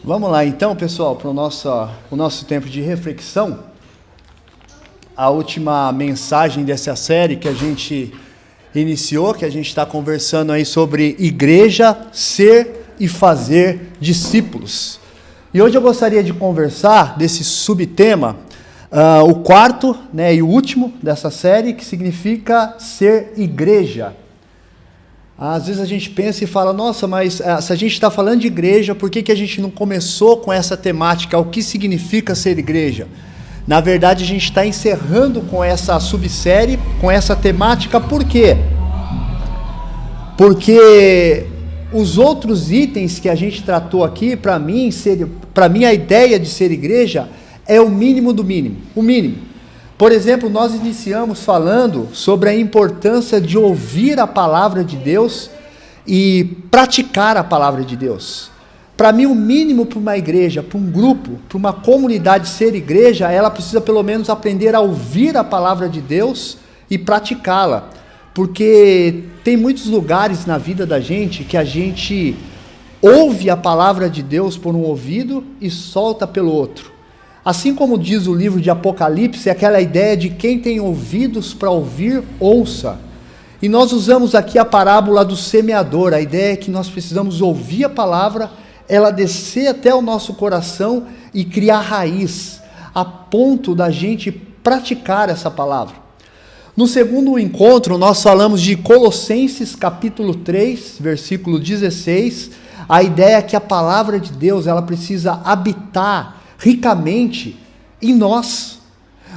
Vamos lá então, pessoal, para o nosso tempo de reflexão. A última mensagem dessa série que a gente iniciou, que a gente está conversando aí sobre igreja, ser e fazer discípulos. E hoje eu gostaria de conversar desse subtema, o quarto, e o último dessa série, que significa ser igreja. Às vezes a gente pensa e fala, nossa, mas se a gente está falando de igreja, por que a gente não começou com essa temática? O que significa ser igreja? Na verdade, a gente está encerrando com essa subsérie, com essa temática, por quê? Porque os outros itens que a gente tratou aqui, para mim a ideia de ser igreja é o mínimo do mínimo, o mínimo. Por exemplo, nós iniciamos falando sobre a importância de ouvir a palavra de Deus e praticar a palavra de Deus. Para mim, o mínimo para uma igreja, para um grupo, para uma comunidade ser igreja, ela precisa pelo menos aprender a ouvir a palavra de Deus e praticá-la. Porque tem muitos lugares na vida da gente que a gente ouve a palavra de Deus por um ouvido e solta pelo outro. Assim como diz o livro de Apocalipse, é aquela ideia de quem tem ouvidos para ouvir, ouça. E nós usamos aqui a parábola do semeador. A ideia é que nós precisamos ouvir a palavra, ela descer até o nosso coração e criar raiz, a ponto da gente praticar essa palavra. No segundo encontro, nós falamos de Colossenses capítulo 3, versículo 16. A ideia é que a palavra de Deus, ela precisa habitar ricamente em nós,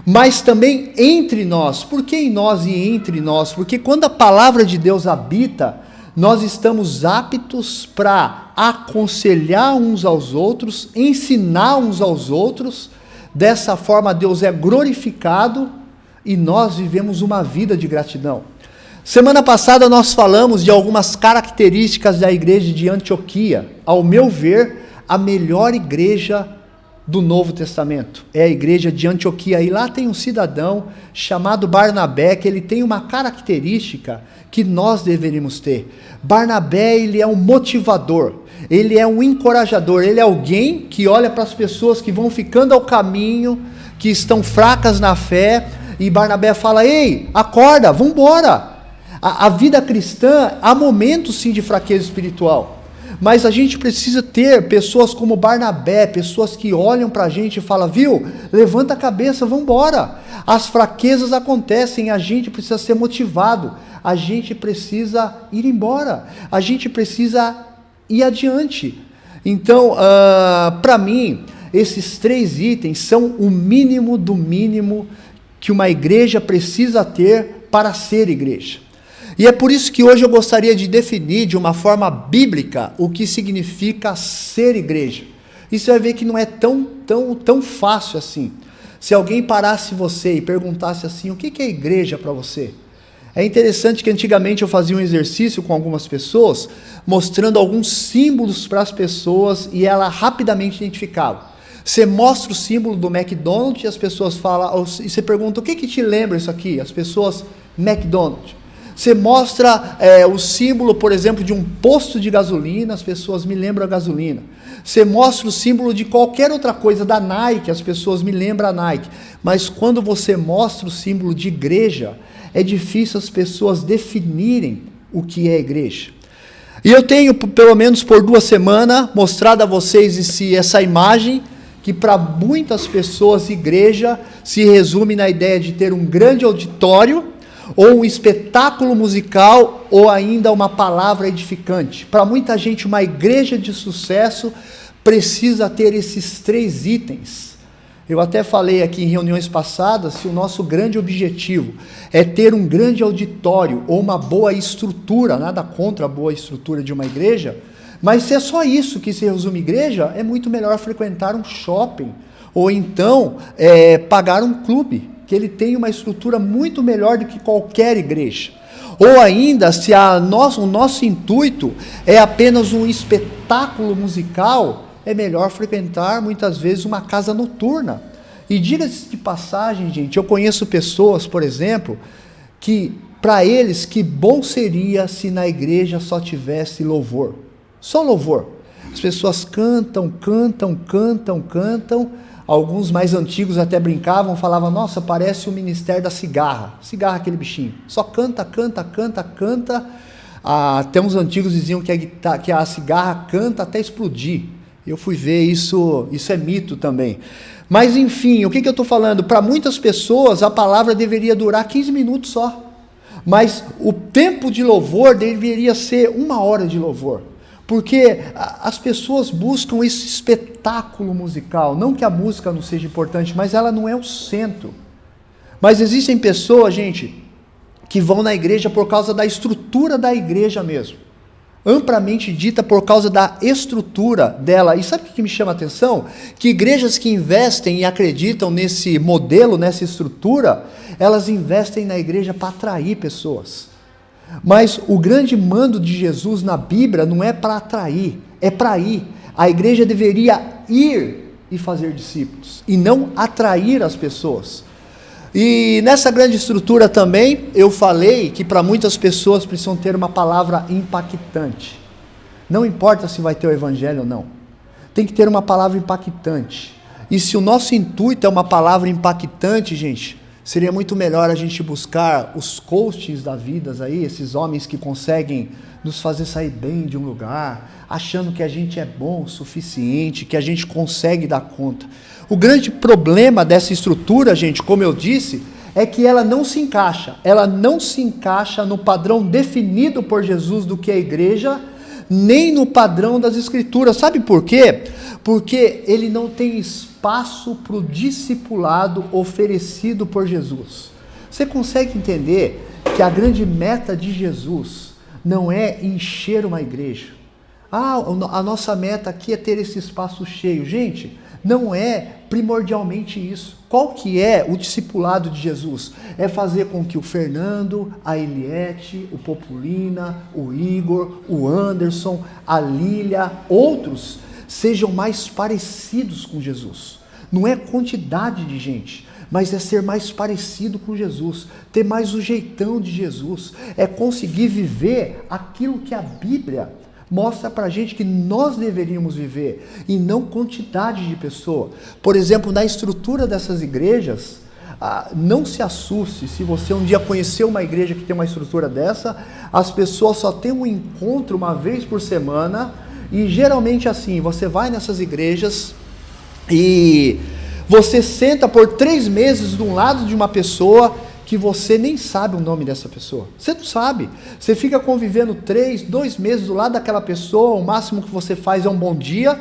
mas também entre nós. Por que em nós e entre nós? Porque quando a palavra de Deus habita, nós estamos aptos para aconselhar uns aos outros, ensinar uns aos outros. Dessa forma Deus é glorificado e nós vivemos uma vida de gratidão. Semana passada nós falamos de algumas características da igreja de Antioquia. Ao meu ver, a melhor igreja do Novo Testamento é a igreja de Antioquia. E lá tem um cidadão chamado Barnabé, que ele tem uma característica que nós deveríamos ter. Barnabé, ele é um motivador, ele é um encorajador, ele é alguém que olha para as pessoas que vão ficando ao caminho, que estão fracas na fé, e Barnabé fala, ei, acorda, vamos embora. A vida cristã, há momentos sim de fraqueza espiritual, mas a gente precisa ter pessoas como Barnabé, pessoas que olham para a gente e falam, viu, levanta a cabeça, vamos embora. As fraquezas acontecem, a gente precisa ser motivado, a gente precisa ir embora, a gente precisa ir adiante. Então, para mim, esses 3 itens são o mínimo do mínimo que uma igreja precisa ter para ser igreja. E é por isso que hoje eu gostaria de definir de uma forma bíblica o que significa ser igreja. E você vai ver que não é tão fácil assim. Se alguém parasse você e perguntasse assim, o que é igreja para você? É interessante que antigamente eu fazia um exercício com algumas pessoas, mostrando alguns símbolos para as pessoas e ela rapidamente identificava. Você mostra o símbolo do McDonald's e as pessoas falam, e você pergunta, o que te lembra isso aqui? As pessoas, McDonald's. Você mostra o símbolo, por exemplo, de um posto de gasolina, as pessoas me lembram a gasolina. Você mostra o símbolo de qualquer outra coisa, da Nike, as pessoas me lembram a Nike. Mas quando você mostra o símbolo de igreja, é difícil as pessoas definirem o que é igreja. E eu tenho, pelo menos por 2 semanas, mostrado a vocês essa imagem, que para muitas pessoas igreja se resume na ideia de ter um grande auditório, ou um espetáculo musical, ou ainda uma palavra edificante. Para muita gente, uma igreja de sucesso precisa ter esses 3 itens. Eu até falei aqui em reuniões passadas que o nosso grande objetivo é ter um grande auditório, ou uma boa estrutura, nada contra a boa estrutura de uma igreja, mas se é só isso que se resume igreja, é muito melhor frequentar um shopping, ou então pagar um clube, que ele tem uma estrutura muito melhor do que qualquer igreja. Ou ainda, se o nosso intuito é apenas um espetáculo musical, é melhor frequentar muitas vezes uma casa noturna. E diga-se de passagem, gente, eu conheço pessoas, por exemplo, que para eles que bom seria se na igreja só tivesse louvor. Só louvor. as pessoas cantam, cantam, cantam, cantam. Alguns mais antigos até brincavam, falavam, nossa, parece o ministério da cigarra. Cigarra, aquele bichinho. Só canta, canta, canta, canta. Até uns antigos diziam que a cigarra canta até explodir. Eu fui ver isso é mito também. Mas enfim, o que eu estou falando? Para muitas pessoas a palavra deveria durar 15 minutos só. Mas o tempo de louvor deveria ser 1 hora de louvor. Porque as pessoas buscam esse espetáculo musical. Não que a música não seja importante, mas ela não é o centro. Mas existem pessoas, gente, que vão na igreja por causa da estrutura da igreja mesmo. Amplamente dita por causa da estrutura dela. E sabe o que me chama a atenção? Que igrejas que investem e acreditam nesse modelo, nessa estrutura, elas investem na igreja para atrair pessoas. Mas o grande mando de Jesus na Bíblia não é para atrair, é para ir. A igreja deveria ir e fazer discípulos, e não atrair as pessoas. E nessa grande estrutura também, eu falei que para muitas pessoas precisam ter uma palavra impactante. Não importa se vai ter o evangelho ou não. Tem que ter uma palavra impactante. E se o nosso intuito é uma palavra impactante, gente, seria muito melhor a gente buscar os coaches da vida aí, esses homens que conseguem nos fazer sair bem de um lugar, achando que a gente é bom o suficiente, que a gente consegue dar conta. O grande problema dessa estrutura, gente, como eu disse, é que ela não se encaixa no padrão definido por Jesus do que é a igreja, nem no padrão das escrituras. Sabe por quê? Porque ele não tem espaço para o discipulado oferecido por Jesus. Você consegue entender que a grande meta de Jesus não é encher uma igreja? A nossa meta aqui é ter esse espaço cheio. Gente, não é primordialmente isso. Qual que é o discipulado de Jesus? É fazer com que o Fernando, a Eliette, o Populina, o Igor, o Anderson, a Lília, outros, sejam mais parecidos com Jesus. Não é quantidade de gente, mas é ser mais parecido com Jesus, ter mais o jeitão de Jesus, é conseguir viver aquilo que a Bíblia mostra para a gente que nós deveríamos viver, e não quantidade de pessoa. Por exemplo, na estrutura dessas igrejas, não se assuste se você um dia conhecer uma igreja que tem uma estrutura dessa. As pessoas só têm um encontro uma vez por semana, e geralmente assim, você vai nessas igrejas e você senta por 3 meses do lado de uma pessoa que você nem sabe o nome dessa pessoa. Você não sabe. Você fica convivendo 2 meses do lado daquela pessoa, o máximo que você faz é um bom dia,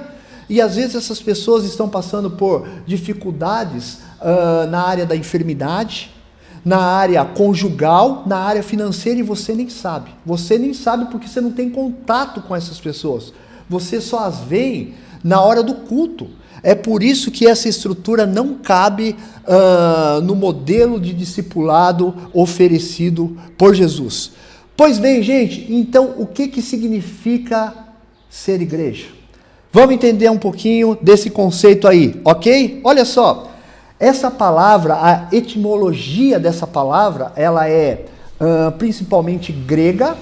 e às vezes essas pessoas estão passando por dificuldades na área da enfermidade, na área conjugal, na área financeira, e você nem sabe. Você nem sabe porque você não tem contato com essas pessoas. Você só as vê na hora do culto. É por isso que essa estrutura não cabe no modelo de discipulado oferecido por Jesus. Pois bem, gente, então o que significa ser igreja? Vamos entender um pouquinho desse conceito aí, ok? Olha só, essa palavra, a etimologia dessa palavra, ela é principalmente grega.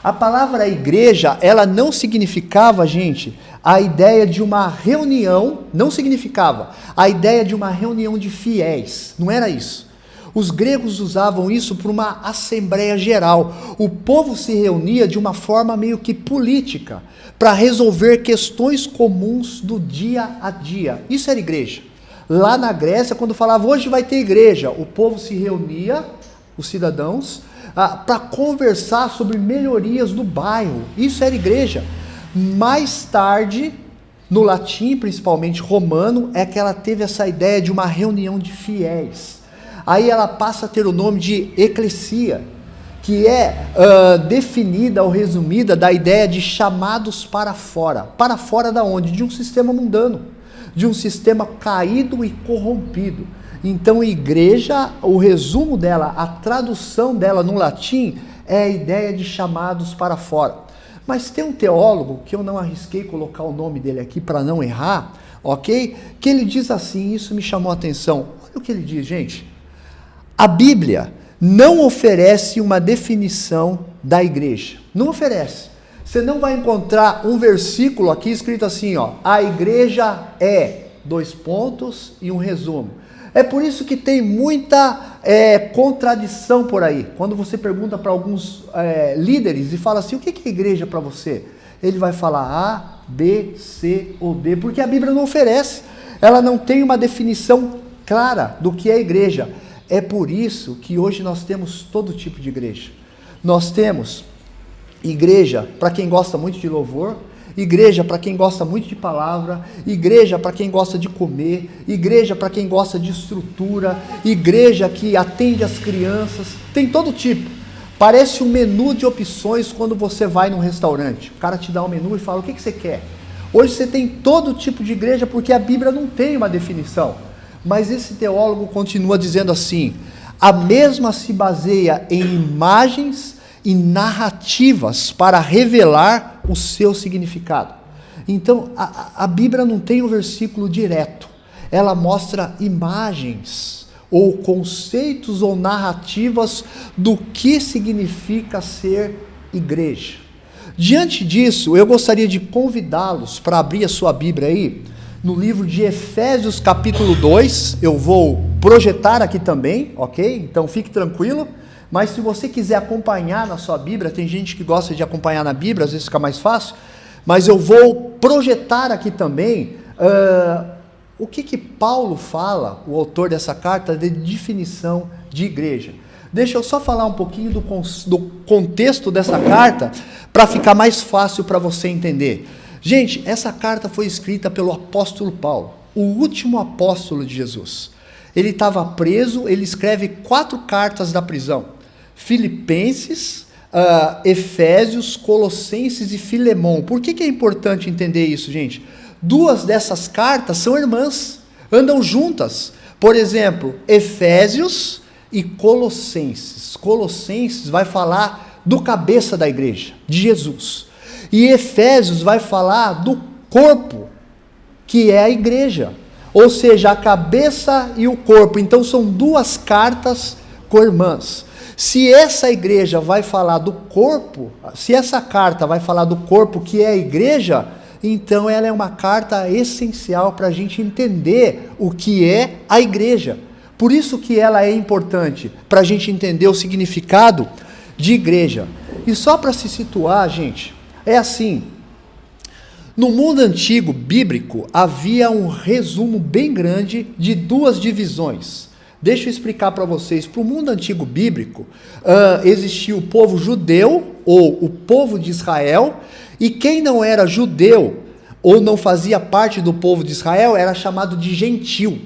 A palavra igreja, ela não significava, gente, a ideia de uma reunião, não significava a ideia de uma reunião de fiéis, não era isso. Os gregos usavam isso para uma assembleia geral. O povo se reunia de uma forma meio que política, para resolver questões comuns do dia a dia. Isso era igreja. Lá na Grécia, quando falava hoje vai ter igreja, o povo se reunia, os cidadãos, para conversar sobre melhorias do bairro. Isso era igreja. Mais tarde, no latim, principalmente romano, é que ela teve essa ideia de uma reunião de fiéis. Aí ela passa a ter o nome de eclesia, que é definida ou resumida da ideia de chamados para fora. Para fora da onde? De um sistema mundano, de um sistema caído e corrompido. Então, igreja, o resumo dela, a tradução dela no latim, é a ideia de chamados para fora. Mas tem um teólogo, que eu não arrisquei colocar o nome dele aqui para não errar, ok? Que ele diz assim, isso me chamou a atenção. Olha o que ele diz, gente. A Bíblia não oferece uma definição da igreja. Não oferece. Você não vai encontrar um versículo aqui escrito assim, ó, a igreja é, 2 pontos e um resumo. É por isso que tem muita contradição por aí. Quando você pergunta para alguns líderes e fala assim, o que é igreja para você? Ele vai falar A, B, C ou D, porque a Bíblia não oferece. Ela não tem uma definição clara do que é igreja. É por isso que hoje nós temos todo tipo de igreja. Nós temos igreja para quem gosta muito de louvor, igreja para quem gosta muito de palavra, igreja para quem gosta de comer, igreja para quem gosta de estrutura, igreja que atende as crianças, tem todo tipo. Parece um menu de opções quando você vai num restaurante. O cara te dá um menu e fala, o que você quer? Hoje você tem todo tipo de igreja porque a Bíblia não tem uma definição. Mas esse teólogo continua dizendo assim, a mesma se baseia em imagens e narrativas para revelar o seu significado. Então, a Bíblia não tem um versículo direto. Ela mostra imagens, ou conceitos, ou narrativas do que significa ser igreja. Diante disso, eu gostaria de convidá-los para abrir a sua Bíblia aí, no livro de Efésios capítulo 2, eu vou projetar aqui também, ok? Então fique tranquilo, mas se você quiser acompanhar na sua Bíblia, tem gente que gosta de acompanhar na Bíblia, às vezes fica mais fácil, mas eu vou projetar aqui também o que Paulo fala, o autor dessa carta, de definição de igreja. Deixa eu só falar um pouquinho do contexto dessa carta, para ficar mais fácil para você entender. Gente, essa carta foi escrita pelo apóstolo Paulo, o último apóstolo de Jesus. Ele estava preso, ele escreve 4 cartas da prisão. Filipenses, Efésios, Colossenses e Filemão. Por que é importante entender isso, gente? 2 dessas cartas são irmãs, andam juntas. Por exemplo, Efésios e Colossenses. Colossenses vai falar do cabeça da igreja, de Jesus. E Efésios vai falar do corpo, que é a igreja. Ou seja, a cabeça e o corpo. Então são 2 cartas co-irmãs. Se essa igreja vai falar do corpo, se essa carta vai falar do corpo que é a igreja, então ela é uma carta essencial para a gente entender o que é a igreja. Por isso que ela é importante, para a gente entender o significado de igreja. E só para se situar, gente, é assim, no mundo antigo bíblico havia um resumo bem grande de 2 divisões. Deixa eu explicar para vocês. Para o mundo antigo bíblico, existia o povo judeu, ou o povo de Israel, e quem não era judeu, ou não fazia parte do povo de Israel, era chamado de gentil.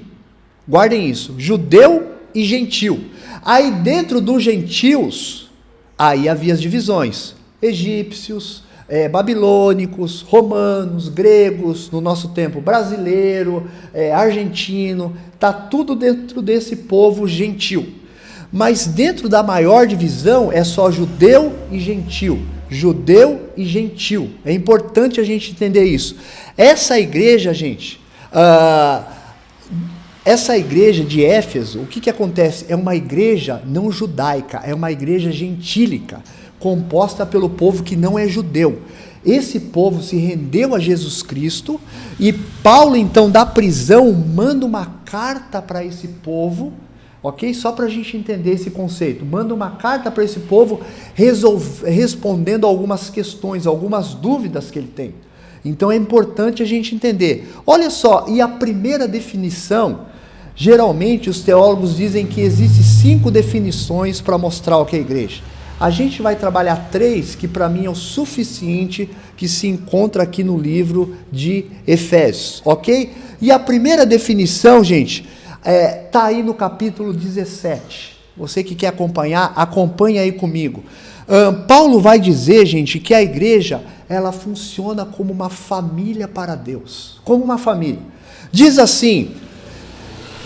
Guardem isso, judeu e gentil. Aí dentro dos gentios, aí havia as divisões, egípcios, babilônicos, romanos, gregos, no nosso tempo brasileiro, argentino, está tudo dentro desse povo gentil. Mas dentro da maior divisão é só judeu e gentil. Judeu e gentil. É importante a gente entender isso. Essa igreja, gente, essa igreja de Éfeso, o que acontece? É uma igreja não judaica, é uma igreja gentílica, composta pelo povo que não é judeu. Esse povo se rendeu a Jesus Cristo e Paulo, então, da prisão, manda uma carta para esse povo, ok? Só para a gente entender esse conceito. Manda uma carta para esse povo respondendo algumas questões, algumas dúvidas que ele tem. Então é importante a gente entender. Olha só, e a primeira definição, geralmente os teólogos dizem que existem 5 definições para mostrar o que é a igreja. A gente vai trabalhar 3, que para mim é o suficiente, que se encontra aqui no livro de Efésios, ok? E a primeira definição, gente, está aí no capítulo 17. Você que quer acompanhar, acompanha aí comigo. Paulo vai dizer, gente, que a igreja, ela funciona como uma família para Deus, como uma família. Diz assim,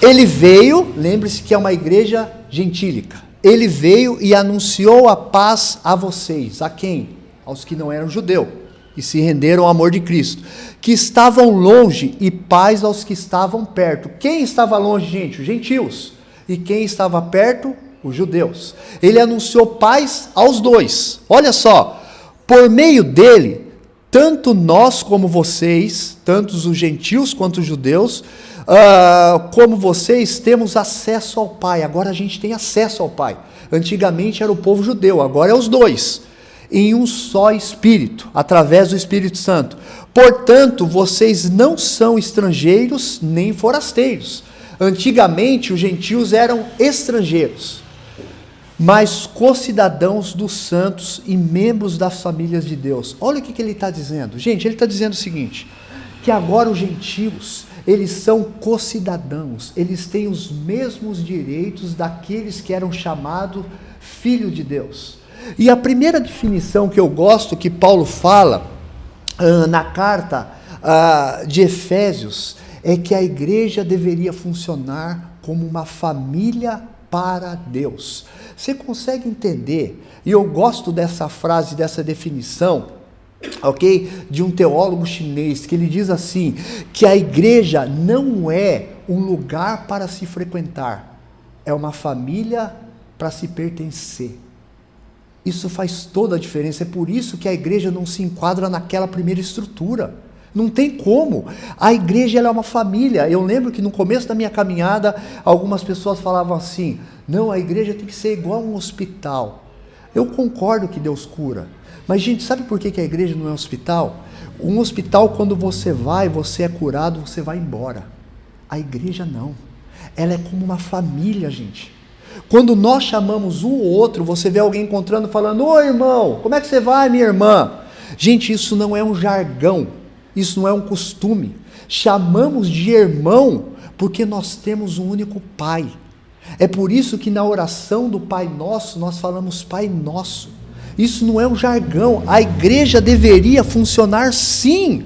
ele veio, lembre-se que é uma igreja gentílica, ele veio e anunciou a paz a vocês. A quem? Aos que não eram judeus e se renderam ao amor de Cristo, que estavam longe, e paz aos que estavam perto. Quem estava longe, gente? Os gentios. E quem estava perto? Os judeus. Ele anunciou paz aos 2. Olha só, Por meio dele, tanto nós como vocês, tanto os gentios quanto os judeus, como vocês, temos acesso ao Pai. Agora a gente tem acesso ao Pai. Antigamente era o povo judeu, agora é os dois, em um só Espírito, através do Espírito Santo. Portanto, vocês não são estrangeiros nem forasteiros. Antigamente os gentios eram estrangeiros, mas co-cidadãos dos santos e membros das famílias de Deus. Olha o que ele está dizendo. Gente, ele está dizendo o seguinte, que agora os gentios, eles são co-cidadãos, eles têm os mesmos direitos daqueles que eram chamados filho de Deus. E a primeira definição que eu gosto, que Paulo fala na carta de Efésios, é que a igreja deveria funcionar como uma família para Deus. Você consegue entender? E eu gosto dessa frase, dessa definição, ok? De um teólogo chinês, que ele diz assim, que a igreja não é um lugar para se frequentar, é uma família para se pertencer. Isso faz toda a diferença, é por isso que a igreja não se enquadra naquela primeira estrutura. Não tem como. A igreja ela é uma família. Eu lembro que no começo da minha caminhada, algumas pessoas falavam assim, não, a igreja tem que ser igual a um hospital. Eu concordo que Deus cura, mas gente, sabe por que a igreja não é um hospital? Um hospital, quando você vai, você é curado, você vai embora. A igreja não. Ela é como uma família, gente. Quando nós chamamos um ou outro, você vê alguém encontrando falando, ô irmão, como é que você vai, minha irmã? Gente, isso não é um jargão. Isso não é um costume. Chamamos de irmão porque nós temos um único Pai. É por isso que na oração do Pai Nosso, nós falamos Pai Nosso. Isso não é um jargão. A igreja deveria funcionar sim,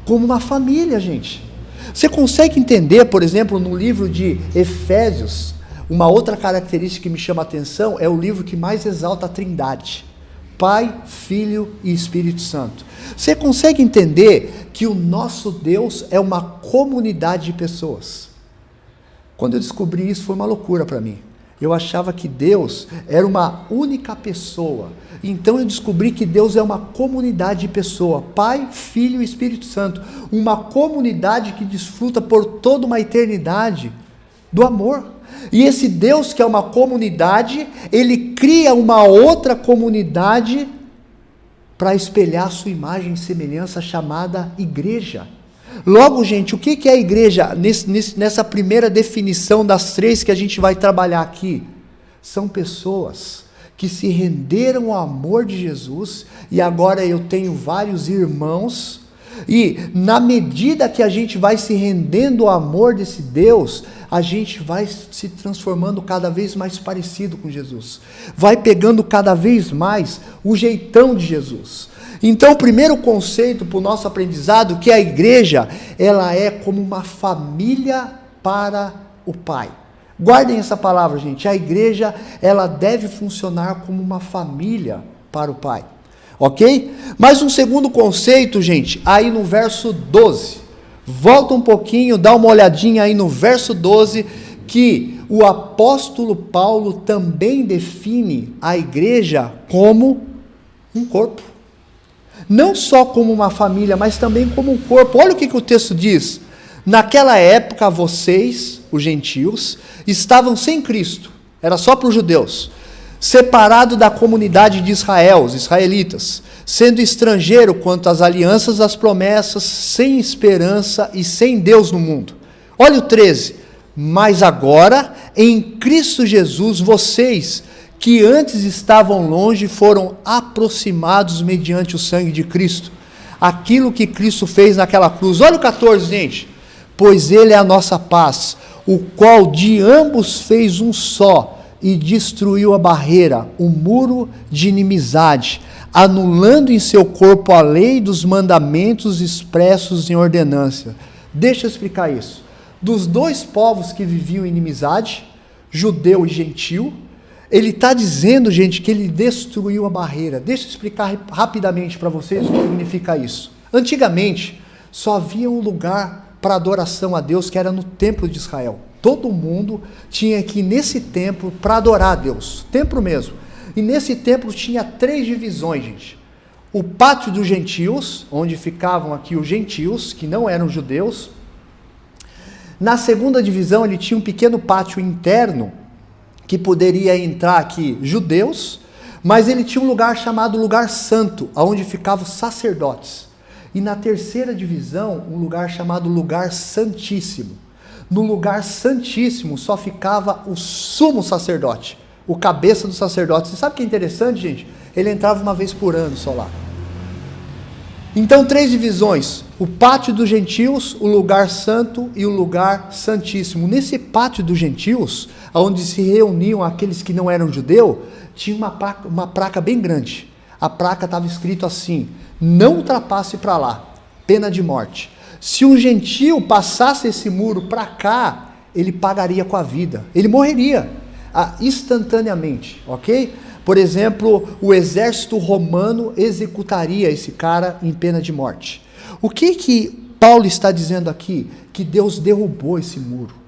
como uma família, gente. Você consegue entender, por exemplo, no livro de Efésios, uma outra característica que me chama a atenção é o livro que mais exalta a Trindade. Pai, Filho e Espírito Santo. Você consegue entender que o nosso Deus é uma comunidade de pessoas? Quando eu descobri isso, foi uma loucura para mim. Eu achava que Deus era uma única pessoa. Então eu descobri que Deus é uma comunidade de pessoas. Pai, Filho e Espírito Santo. Uma comunidade que desfruta por toda uma eternidade do amor. E esse Deus que é uma comunidade, ele cria uma outra comunidade para espelhar a sua imagem e semelhança, chamada igreja. Logo, gente, o que é a igreja? Nessa primeira definição das três que a gente vai trabalhar aqui, são pessoas que se renderam ao amor de Jesus, e agora eu tenho vários irmãos, e na medida que a gente vai se rendendo ao amor desse Deus, a gente vai se transformando cada vez mais parecido com Jesus, vai pegando cada vez mais o jeitão de Jesus. Então o primeiro conceito para o nosso aprendizado, que a igreja, ela é como uma família para o Pai. Guardem essa palavra, gente, a igreja, ela deve funcionar como uma família para o Pai, ok? Mas um segundo conceito, gente, aí no verso 12, volta um pouquinho, dá uma olhadinha aí no verso 12, que o apóstolo Paulo também define a igreja como um corpo. Não só como uma família, mas também como um corpo. Olha o que o texto diz. Naquela época, vocês, os gentios, estavam sem Cristo. Era só para os judeus. Separado da comunidade de Israel, os israelitas. Sendo estrangeiro quanto às alianças, às promessas, sem esperança e sem Deus no mundo. Olha o 13. Mas agora, em Cristo Jesus, vocês que antes estavam longe, foram aproximados mediante o sangue de Cristo. Aquilo que Cristo fez naquela cruz. Olha o 14, gente. Pois Ele é a nossa paz, o qual de ambos fez um só, e destruiu a barreira, o muro de inimizade, anulando em seu corpo a lei dos mandamentos expressos em ordenança. Deixa eu explicar isso. Dos dois povos que viviam em inimizade, judeu e gentil, ele está dizendo, gente, que ele destruiu a barreira. Deixa eu explicar rapidamente para vocês o que significa isso. Antigamente, só havia um lugar para adoração a Deus, que era no templo de Israel. Todo mundo tinha que ir nesse templo para adorar a Deus. Templo mesmo. E nesse templo tinha 3 divisões, gente. o pátio dos gentios, onde ficavam aqui os gentios, que não eram judeus. Na segunda divisão ele tinha um pequeno pátio interno, que poderia entrar aqui judeus, mas ele tinha um lugar chamado lugar santo, onde ficavam os sacerdotes. E na terceira divisão, um lugar chamado lugar santíssimo. No lugar santíssimo só ficava o sumo sacerdote, o cabeça do sacerdote. Você sabe o que é interessante, gente? Ele entrava uma vez por ano só lá. Então, 3 divisões: o pátio dos gentios, o lugar santo e o lugar santíssimo. Nesse pátio dos gentios, onde se reuniam aqueles que não eram judeus, tinha uma placa bem grande. A placa estava escrito assim: não ultrapasse para lá, pena de morte. Se um gentio passasse esse muro para cá, ele pagaria com a vida, ele morreria instantaneamente, ok? Por exemplo, o exército romano executaria esse cara em pena de morte. O que Paulo está dizendo aqui? Que Deus derrubou esse muro.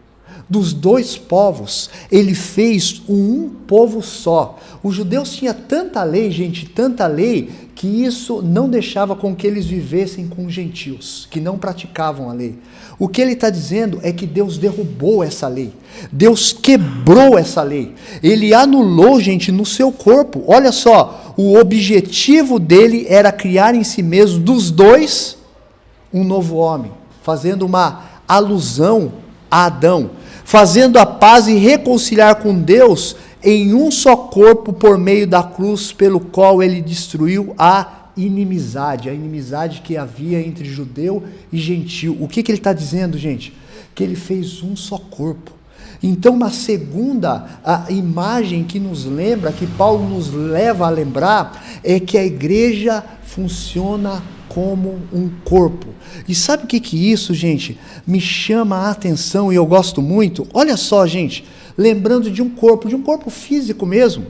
Dos 2 povos, ele fez um povo só. Os judeus tinham tanta lei, gente, tanta lei, que isso não deixava com que eles vivessem com os gentios, que não praticavam a lei. O que ele está dizendo é que Deus derrubou essa lei. Deus quebrou essa lei. Ele anulou, gente, no seu corpo. Olha só, o objetivo dele era criar em si mesmo, dos 2, um novo homem, fazendo uma alusão a Adão, fazendo a paz e reconciliar com Deus em um só corpo por meio da cruz, pelo qual ele destruiu a inimizade que havia entre judeu e gentio. O que ele está dizendo, gente? Que ele fez um só corpo. Então, uma segunda imagem que nos lembra, que Paulo nos leva a lembrar, é que a igreja funciona como um corpo. E sabe o que isso, gente, me chama a atenção e eu gosto muito? Olha só, gente, lembrando de um corpo físico mesmo.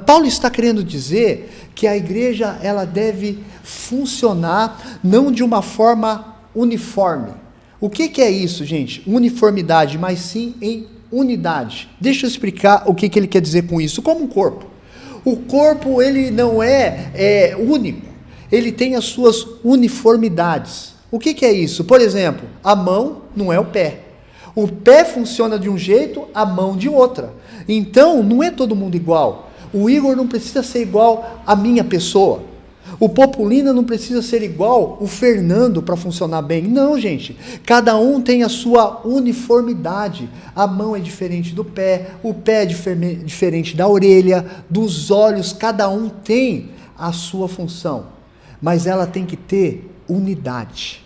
Paulo está querendo dizer que a igreja ela deve funcionar não de uma forma uniforme. O que é isso, gente? Uniformidade, mas sim em unidade. Deixa eu explicar o que ele quer dizer com isso. Como um corpo. O corpo ele não é único. Ele tem as suas uniformidades. O que é isso? Por exemplo, a mão não é o pé. O pé funciona de um jeito, a mão de outra. Então, não é todo mundo igual. O Igor não precisa ser igual à minha pessoa. O Populina não precisa ser igual o Fernando para funcionar bem. Não, gente. Cada um tem a sua uniformidade. A mão é diferente do pé, o pé é diferente da orelha, dos olhos. Cada um tem a sua função. Mas ela tem que ter unidade.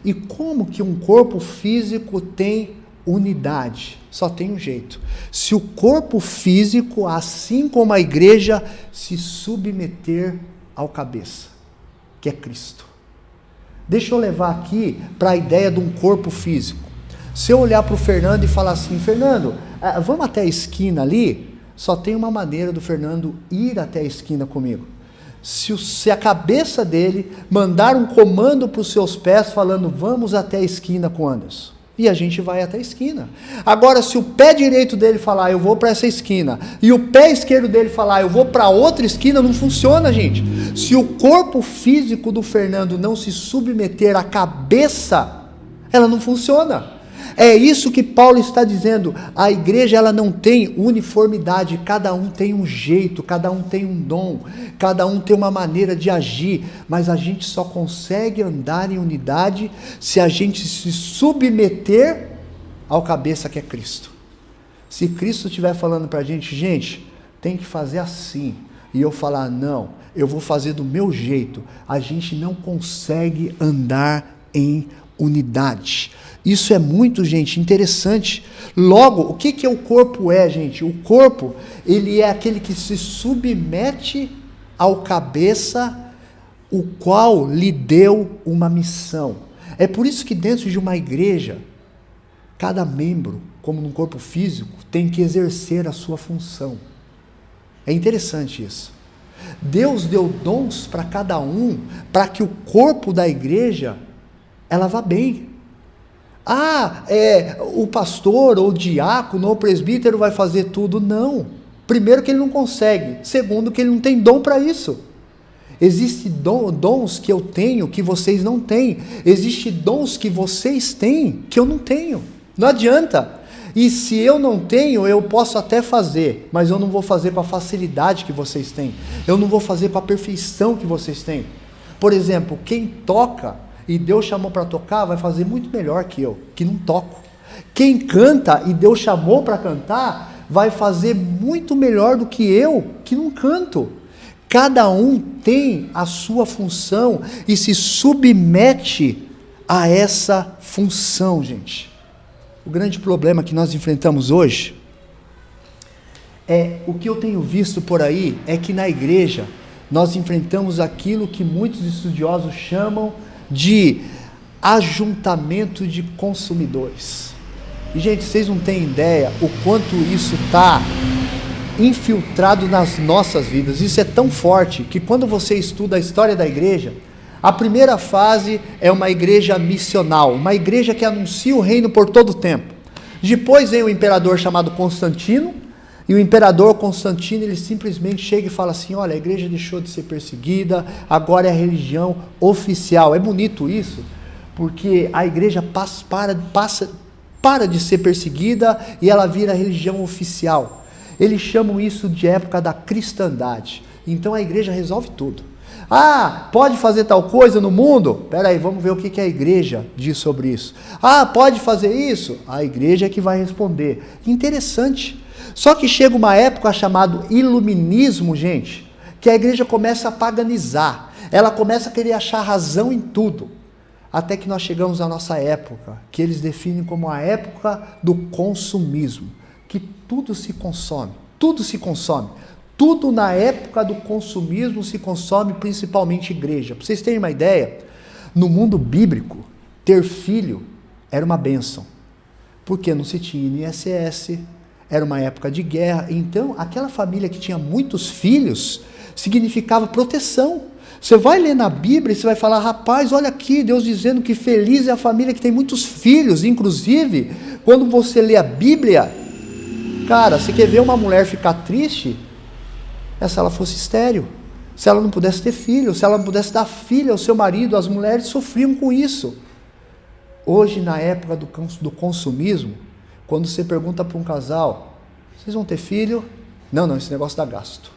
E como que um corpo físico tem unidade? Só tem um jeito. Se o corpo físico, assim como a igreja, se submeter ao cabeça, que é Cristo. Deixa eu levar aqui para a ideia de um corpo físico. Se eu olhar para o Fernando e falar assim: Fernando, vamos até a esquina ali? Só tem uma maneira do Fernando ir até a esquina comigo. Se a cabeça dele mandar um comando para os seus pés falando: vamos até a esquina com Anderson, e a gente vai até a esquina. Agora, se o pé direito dele falar: eu vou para essa esquina, e o pé esquerdo dele falar: eu vou para outra esquina, não funciona, gente. Se o corpo físico do Fernando não se submeter à cabeça, ela não funciona. É isso que Paulo está dizendo. A igreja ela não tem uniformidade, cada um tem um jeito, cada um tem um dom, cada um tem uma maneira de agir, mas a gente só consegue andar em unidade se a gente se submeter ao cabeça que é Cristo. Se Cristo estiver falando para a gente: gente, tem que fazer assim, e eu falar: não, eu vou fazer do meu jeito, a gente não consegue andar em unidade. Isso é muito, gente, interessante. Logo, o que o corpo é, gente? O corpo, ele é aquele que se submete ao cabeça, o qual lhe deu uma missão. É por isso que dentro de uma igreja, cada membro, como num corpo físico, tem que exercer a sua função. É interessante isso. Deus deu dons para cada um, para que o corpo da igreja, ela vá bem. O pastor, ou o diácono, ou o presbítero vai fazer tudo. Não. Primeiro que ele não consegue. Segundo que ele não tem dom para isso. Existem dons que eu tenho que vocês não têm. Existem dons que vocês têm que eu não tenho. Não adianta. E se eu não tenho, eu posso até fazer, mas eu não vou fazer com a facilidade que vocês têm. Eu não vou fazer com a perfeição que vocês têm. Por exemplo, quem toca e Deus chamou para tocar, vai fazer muito melhor que eu, que não toco. Quem canta e Deus chamou para cantar, vai fazer muito melhor do que eu, que não canto. Cada um tem a sua função e se submete a essa função, gente. O grande problema que nós enfrentamos hoje o que eu tenho visto por aí é que na igreja nós enfrentamos aquilo que muitos estudiosos chamam de ajuntamento de consumidores. E, gente, vocês não têm ideia o quanto isso está infiltrado nas nossas vidas. Isso é tão forte que quando você estuda a história da igreja, a primeira fase é uma igreja missional, uma igreja que anuncia o reino por todo o tempo. Depois vem o imperador chamado Constantino, e o imperador Constantino, ele simplesmente chega e fala assim: olha, a igreja deixou de ser perseguida, agora é a religião oficial. É bonito isso, porque a igreja para de ser perseguida e ela vira a religião oficial. Eles chamam isso de época da cristandade. Então a igreja resolve tudo. Ah, pode fazer tal coisa no mundo? Espera aí, vamos ver o que a igreja diz sobre isso. Ah, pode fazer isso? A igreja é que vai responder. Interessante. Só que chega uma época chamada iluminismo, gente, que a igreja começa a paganizar. Ela começa a querer achar razão em tudo. Até que nós chegamos à nossa época, que eles definem como a época do consumismo. Que tudo se consome, tudo se consome. Tudo na época do consumismo se consome, principalmente igreja. Para vocês terem uma ideia, no mundo bíblico, ter filho era uma bênção. Porque não se tinha INSS, era uma época de guerra. Então, aquela família que tinha muitos filhos significava proteção. Você vai ler na Bíblia e você vai falar: rapaz, olha aqui, Deus dizendo que feliz é a família que tem muitos filhos. Inclusive, quando você lê a Bíblia, cara, você quer ver uma mulher ficar triste? É se ela fosse estéril, se ela não pudesse ter filho, se ela não pudesse dar filho ao seu marido. As mulheres sofriam com isso. Hoje, na época do consumismo, quando você pergunta para um casal: vocês vão ter filho? Não, esse negócio dá gasto.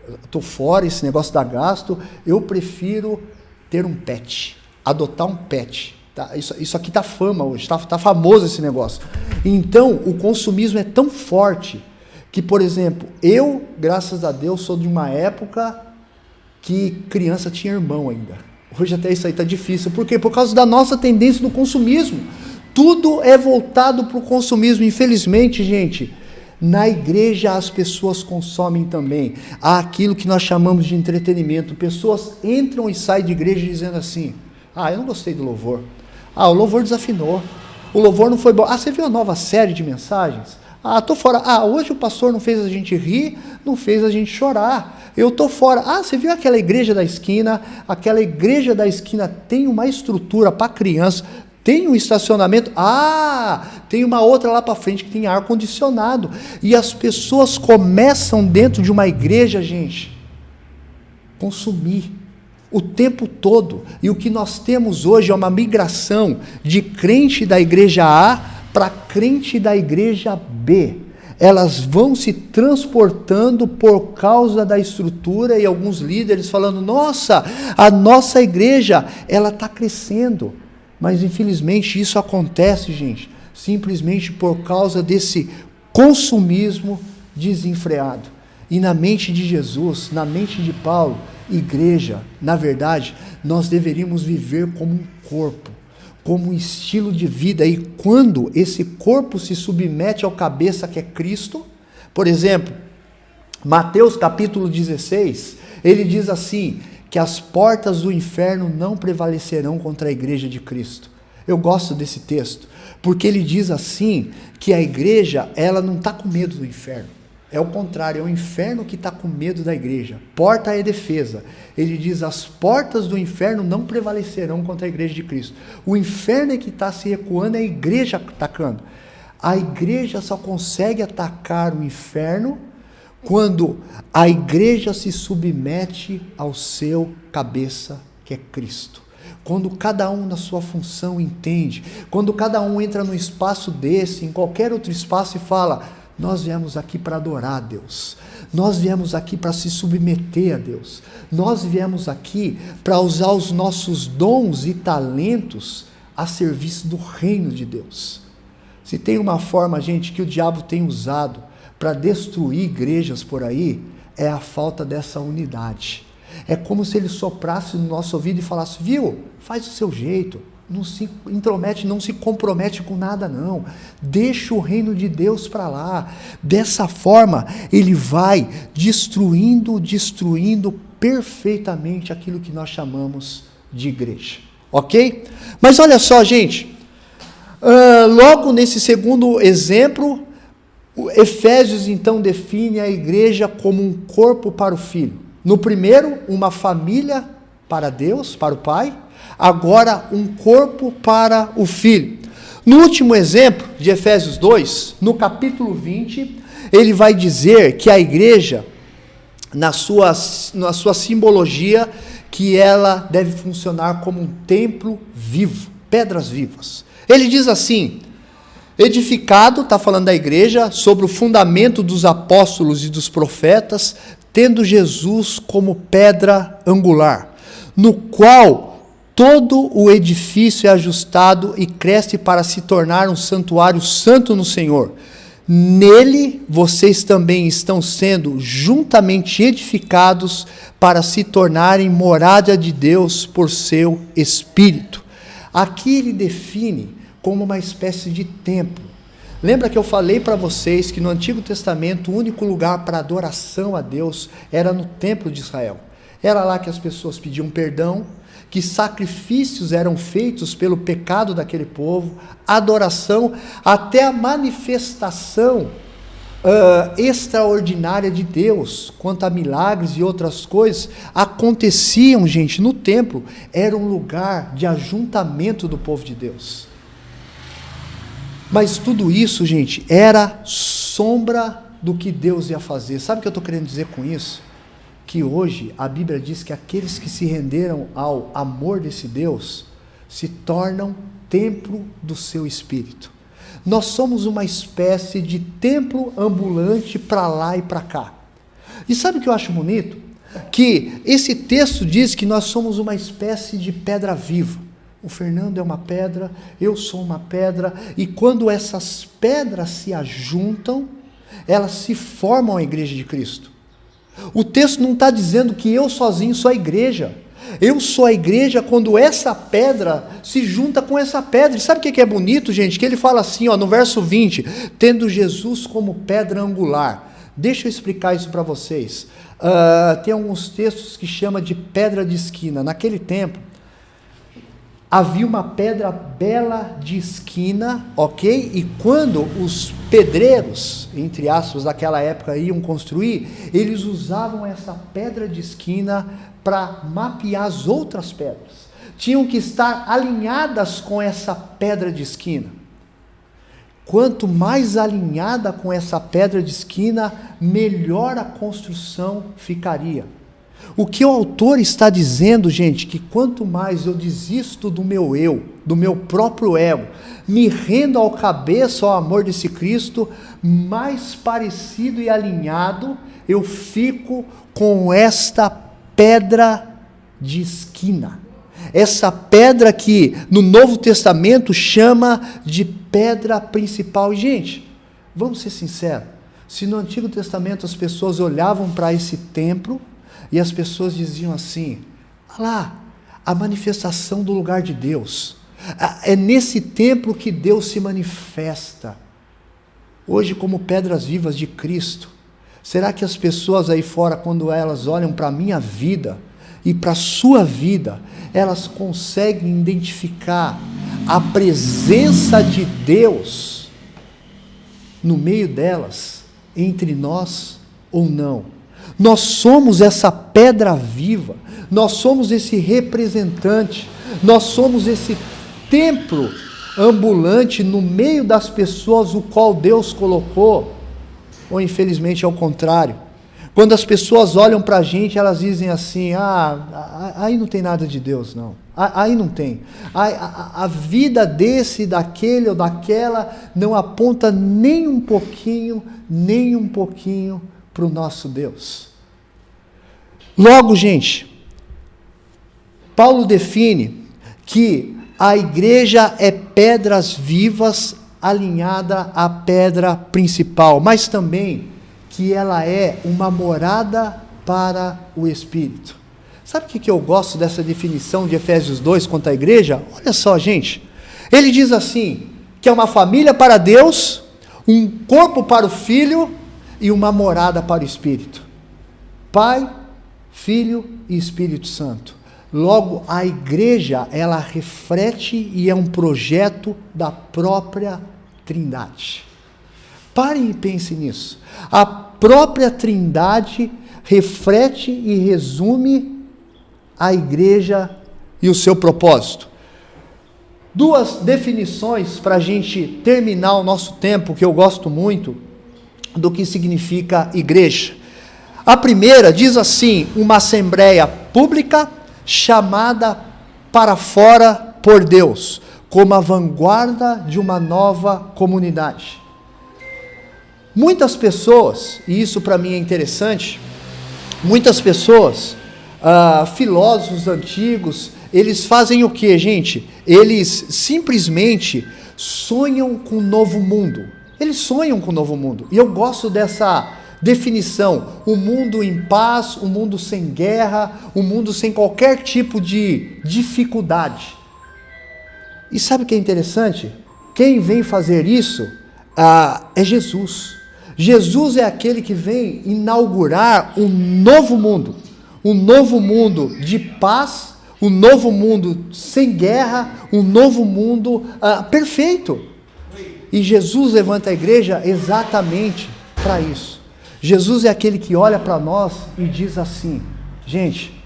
Eu estou fora, esse negócio dá gasto, eu prefiro ter um pet, adotar um pet. Tá? Isso aqui está fama hoje, está famoso esse negócio. Então, o consumismo é tão forte que, por exemplo, eu, graças a Deus, sou de uma época que criança tinha irmão ainda. Hoje até isso aí está difícil. Por quê? Por causa da nossa tendência do consumismo. Tudo é voltado para o consumismo. Infelizmente, gente, na igreja as pessoas consomem também. Há aquilo que nós chamamos de entretenimento. Pessoas entram e saem de igreja dizendo assim: ah, eu não gostei do louvor. Ah, o louvor desafinou. O louvor não foi bom. Ah, você viu a nova série de mensagens? Ah, tô fora. Ah, hoje o pastor não fez a gente rir, não fez a gente chorar. Eu tô fora. Ah, você viu aquela igreja da esquina? Aquela igreja da esquina tem uma estrutura para criança, tem um estacionamento. Ah, tem uma outra lá para frente que tem ar-condicionado. E as pessoas começam dentro de uma igreja, gente, consumir o tempo todo. E o que nós temos hoje é uma migração de crente da igreja A para crente da igreja B. Elas vão se transportando por causa da estrutura, e alguns líderes falando: nossa, a nossa igreja, ela está crescendo. Mas infelizmente isso acontece, gente, simplesmente por causa desse consumismo desenfreado. E na mente de Jesus, na mente de Paulo, igreja, na verdade, nós deveríamos viver como um corpo, como um estilo de vida. E quando esse corpo se submete ao cabeça, que é Cristo, por exemplo, Mateus capítulo 16, ele diz assim, que as portas do inferno não prevalecerão contra a igreja de Cristo. Eu gosto desse texto, porque ele diz assim, que a igreja, ela não está com medo do inferno. É o contrário, é o inferno que está com medo da igreja. Porta é defesa. Ele diz: as portas do inferno não prevalecerão contra a igreja de Cristo. O inferno é que está se recuando, é a igreja atacando. A igreja só consegue atacar o inferno quando a igreja se submete ao seu cabeça, que é Cristo. Quando cada um na sua função entende, quando cada um entra num espaço desse, em qualquer outro espaço e fala, nós viemos aqui para adorar a Deus, nós viemos aqui para se submeter a Deus, nós viemos aqui para usar os nossos dons e talentos a serviço do reino de Deus. Se tem uma forma, gente, que o diabo tem usado para destruir igrejas por aí, é a falta dessa unidade. É como se ele soprasse no nosso ouvido e falasse, viu, faz o seu jeito, não se intromete, não se compromete com nada não, deixa o reino de Deus para lá. Dessa forma, ele vai destruindo perfeitamente aquilo que nós chamamos de igreja, ok? Mas olha só, gente, logo nesse segundo exemplo, Efésios então define a igreja como um corpo para o Filho. No primeiro, uma família para Deus, para o Pai. Agora, um corpo para o Filho. No último exemplo de Efésios 2, no capítulo 20, ele vai dizer que a igreja, na sua simbologia, que ela deve funcionar como um templo vivo, pedras vivas. Ele diz assim, edificado, está falando da igreja, sobre o fundamento dos apóstolos e dos profetas, tendo Jesus como pedra angular, no qual todo o edifício é ajustado e cresce para se tornar um santuário santo no Senhor. Nele vocês também estão sendo juntamente edificados para se tornarem morada de Deus por seu Espírito. Aqui ele define como uma espécie de templo. Lembra que eu falei para vocês que no Antigo Testamento o único lugar para adoração a Deus era no templo de Israel. Era lá que as pessoas pediam perdão, que sacrifícios eram feitos pelo pecado daquele povo, adoração, até a manifestação extraordinária de Deus, quanto a milagres e outras coisas, aconteciam, gente, no templo. Era um lugar de ajuntamento do povo de Deus. Mas tudo isso, gente, era sombra do que Deus ia fazer. Sabe o que eu estou querendo dizer com isso? Que hoje a Bíblia diz que aqueles que se renderam ao amor desse Deus se tornam templo do seu Espírito. Nós somos uma espécie de templo ambulante para lá e para cá. E sabe o que eu acho bonito? Que esse texto diz que nós somos uma espécie de pedra viva. O Fernando é uma pedra, eu sou uma pedra, e quando essas pedras se ajuntam, elas se formam a igreja de Cristo. O texto não está dizendo que eu sozinho sou a igreja. Eu sou a igreja quando essa pedra se junta com essa pedra. E sabe o que é bonito, gente? Que ele fala assim, ó, no verso 20, tendo Jesus como pedra angular. Deixa eu explicar isso para vocês. Tem alguns textos que chama de pedra de esquina. Naquele tempo, havia uma pedra bela de esquina, ok? E quando os pedreiros, entre aspas, daquela época iam construir, eles usavam essa pedra de esquina para mapear as outras pedras. Tinham que estar alinhadas com essa pedra de esquina. Quanto mais alinhada com essa pedra de esquina, melhor a construção ficaria. O que o autor está dizendo, gente, que quanto mais eu desisto do meu eu, do meu próprio ego, me rendo ao cabeça, ao amor desse Cristo, mais parecido e alinhado eu fico com esta pedra de esquina. Essa pedra que no Novo Testamento chama de pedra principal. E, gente, vamos ser sinceros, se no Antigo Testamento as pessoas olhavam para esse templo, e as pessoas diziam assim, olha lá, a manifestação do lugar de Deus. É nesse templo que Deus se manifesta. Hoje, como pedras vivas de Cristo, será que as pessoas aí fora, quando elas olham para a minha vida e para a sua vida, elas conseguem identificar a presença de Deus no meio delas, entre nós ou não? Nós somos essa pedra viva, nós somos esse representante, nós somos esse templo ambulante no meio das pessoas, o qual Deus colocou, ou infelizmente ao contrário, Quando as pessoas olham para a gente, elas dizem assim, aí não tem nada de Deus, não. Aí não tem. A vida desse, daquele ou daquela não aponta nem um pouquinho para o nosso Deus. Logo, gente, Paulo define que a igreja é pedras vivas alinhada à pedra principal, mas também que ela é uma morada para o Espírito. Sabe o que eu gosto dessa definição de Efésios 2 quanto à igreja? Olha só, gente. Ele diz assim, que é uma família para Deus, um corpo para o Filho e uma morada para o Espírito. Pai, Filho e Espírito Santo. Logo, a igreja, ela reflete e é um projeto da própria Trindade. Parem e pensem nisso. A própria Trindade reflete e resume a igreja e o seu propósito. Duas definições para a gente terminar o nosso tempo, que eu gosto muito, do que significa igreja. A primeira diz assim, uma assembleia pública chamada para fora por Deus, como a vanguarda de uma nova comunidade. Muitas pessoas, e isso para mim é interessante, muitas pessoas, filósofos antigos, eles fazem o que, gente? Eles simplesmente sonham com um novo mundo. Eles sonham com um novo mundo. E eu gosto dessa definição, um mundo em paz, um mundo sem guerra, um mundo sem qualquer tipo de dificuldade. E sabe o que é interessante? Quem vem fazer isso é Jesus. Jesus é aquele que vem inaugurar um novo mundo de paz, um novo mundo sem guerra, um novo mundo perfeito. E Jesus levanta a igreja exatamente para isso. Jesus é aquele que olha para nós e diz assim, gente,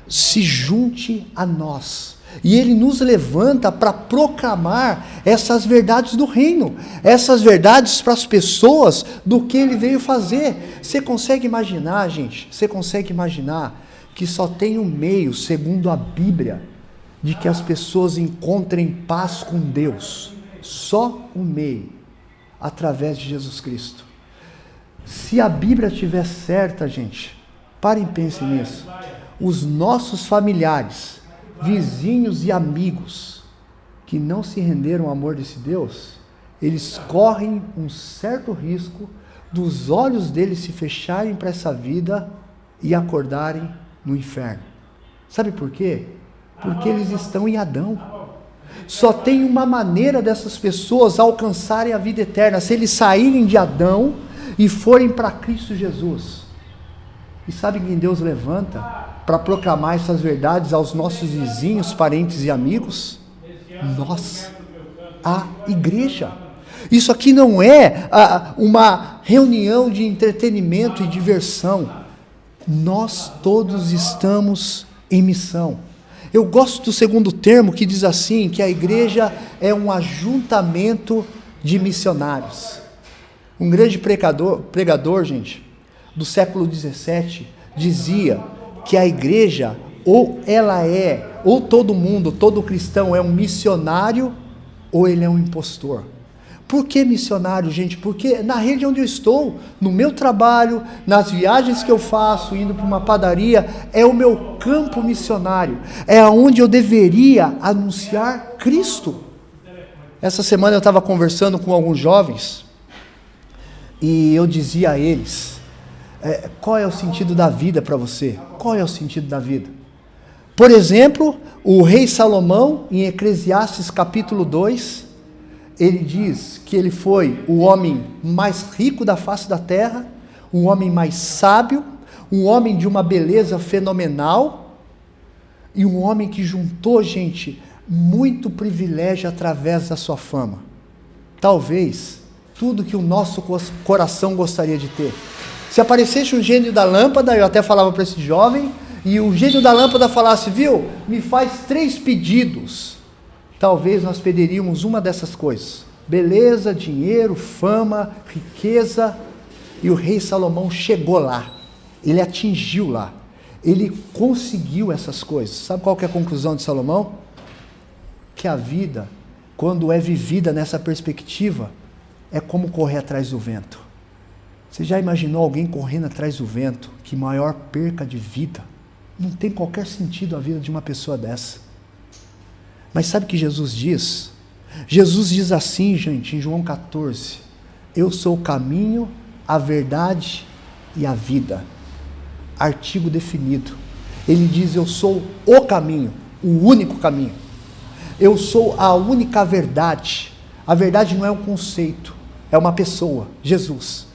se junte a nós. E Ele nos levanta para proclamar essas verdades do reino, essas verdades para as pessoas do que Ele veio fazer. Você consegue imaginar, gente, que só tem um meio, segundo a Bíblia, de que as pessoas encontrem paz com Deus? Só um meio, através de Jesus Cristo. Se a Bíblia estiver certa, gente, parem e pensem nisso. Os nossos familiares, vizinhos e amigos que não se renderam ao amor desse Deus, eles correm um certo risco dos olhos deles se fecharem para essa vida e acordarem no inferno. Sabe por quê? Porque eles estão em Adão. Só tem uma maneira dessas pessoas alcançarem a vida eterna, se eles saírem de Adão e forem para Cristo Jesus. E sabe quem Deus levanta para proclamar essas verdades aos nossos vizinhos, parentes e amigos? Nós, a igreja. Isso aqui não é uma reunião de entretenimento e diversão. Nós todos estamos em missão. Eu gosto do segundo termo que diz assim, que a igreja é um ajuntamento de missionários. Um grande pregador, gente, do século 17, dizia que a igreja, ou todo mundo, todo cristão é um missionário, ou ele é um impostor. Por que missionário, gente? Porque na rede onde eu estou, no meu trabalho, nas viagens que eu faço, indo para uma padaria, é o meu campo missionário, é onde eu deveria anunciar Cristo. Essa semana eu estava conversando com alguns jovens, e eu dizia a eles, qual é o sentido da vida para você? Qual é o sentido da vida? Por exemplo, o rei Salomão, em Eclesiastes capítulo 2, ele diz que ele foi o homem mais rico da face da terra, um homem mais sábio, um homem de uma beleza fenomenal, e um homem que juntou, gente, muito privilégio através da sua fama. Talvez tudo que o nosso coração gostaria de ter. Se aparecesse um gênio da lâmpada, eu até falava para esse jovem, e o gênio da lâmpada falasse, viu, me faz 3 pedidos. Talvez nós pediríamos uma dessas coisas. Beleza, dinheiro, fama, riqueza. E o rei Salomão chegou lá, ele atingiu lá, ele conseguiu essas coisas. Sabe qual que é a conclusão de Salomão? Que a vida, quando é vivida nessa perspectiva, é como correr atrás do vento. Você já imaginou alguém correndo atrás do vento? Que maior perca de vida. Não tem qualquer sentido a vida de uma pessoa dessa. Mas sabe o que Jesus diz? Jesus diz assim, gente, em João 14: eu sou o caminho, a verdade e a vida. Artigo definido. Ele diz: eu sou o caminho, o único caminho. Eu sou a única verdade. A verdade não é um conceito, é uma pessoa, Jesus.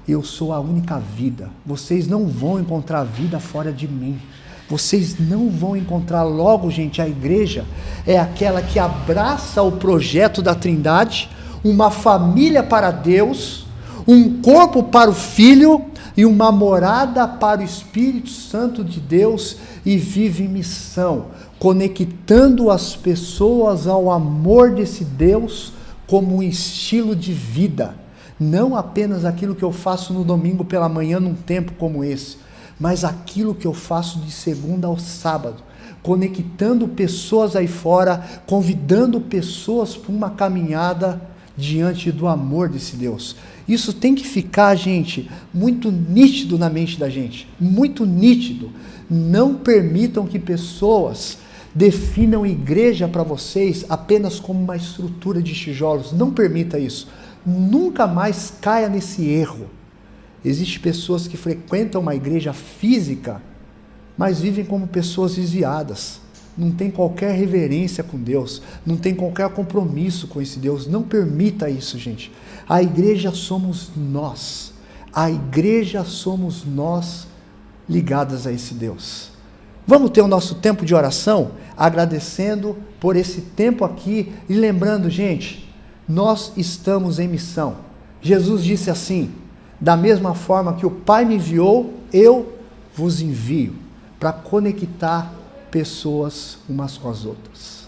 Eu sou a única vida. Vocês não vão encontrar vida fora de mim. Vocês não vão encontrar. Logo, gente, a igreja é aquela que abraça o projeto da Trindade, uma família para Deus, um corpo para o Filho e uma morada para o Espírito Santo de Deus, e vive em missão, conectando as pessoas ao amor desse Deus como um estilo de vida. Não apenas aquilo que eu faço no domingo pela manhã num tempo como esse, mas aquilo que eu faço de segunda ao sábado, conectando pessoas aí fora, convidando pessoas para uma caminhada diante do amor desse Deus. Isso tem que ficar, gente, muito nítido na mente da gente, muito nítido. Não permitam que pessoas definam igreja para vocês apenas como uma estrutura de tijolos. Não permita isso. Nunca mais caia nesse erro. Existem pessoas que frequentam uma igreja física, mas vivem como pessoas desviadas. Não tem qualquer reverência com Deus, não tem qualquer compromisso com esse Deus. Não permita isso, gente. A igreja somos nós. A igreja somos nós ligadas a esse Deus. Vamos ter o nosso tempo de oração, agradecendo por esse tempo aqui e lembrando, gente, nós estamos em missão. Jesus disse assim: da mesma forma que o Pai me enviou, eu vos envio, para conectar pessoas umas com as outras.